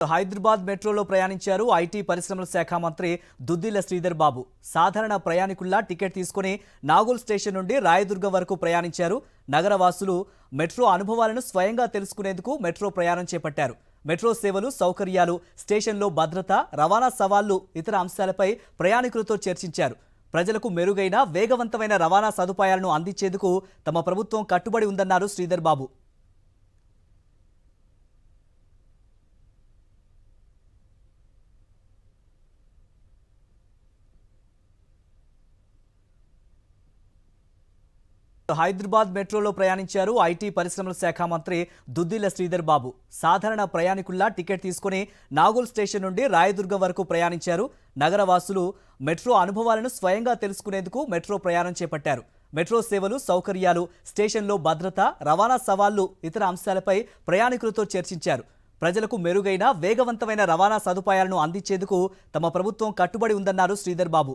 హైదరాబాద్ మెట్రోలో ప్రయాణించారు ఐటీ పరిశ్రమల శాఖ మంత్రి దుద్దిల శ్రీధర్ బాబు. సాధారణ ప్రయాణికుల్లా టికెట్ తీసుకుని నాగోల్ స్టేషన్ నుండి రాయదుర్గం వరకు ప్రయాణించారు. నగరవాసులు మెట్రో అనుభవాలను స్వయంగా తెలుసుకునేందుకు మెట్రో ప్రయాణం చేపట్టారు. మెట్రో సేవలు, సౌకర్యాలు, స్టేషన్లో భద్రత, రవాణా సవాళ్లు, ఇతర అంశాలపై ప్రయాణికులతో చర్చించారు. ప్రజలకు మెరుగైన, వేగవంతమైన రవాణా సదుపాయాలను అందించేందుకు తమ ప్రభుత్వం కట్టుబడి ఉందన్నారు శ్రీధర్ బాబు. హైదరాబాద్ మెట్రోలో ప్రయాణించారు ఐటీ పరిశ్రమల శాఖ మంత్రి దుద్దిల శ్రీధర్ బాబు. సాధారణ ప్రయాణికుల్లా టికెట్ తీసుకుని నాగోల్ స్టేషన్ నుండి రాయదుర్గం వరకు ప్రయాణించారు. నగరవాసులు మెట్రో అనుభవాలను స్వయంగా తెలుసుకునేందుకు మెట్రో ప్రయాణం చేపట్టారు. మెట్రో సేవలు, సౌకర్యాలు, స్టేషన్లో భద్రత, రవాణా సవాళ్లు, ఇతర అంశాలపై ప్రయాణికులతో చర్చించారు. ప్రజలకు మెరుగైన, వేగవంతమైన రవాణా సదుపాయాలను అందించేందుకు తమ ప్రభుత్వం కట్టుబడి ఉందన్నారు శ్రీధర్ బాబు.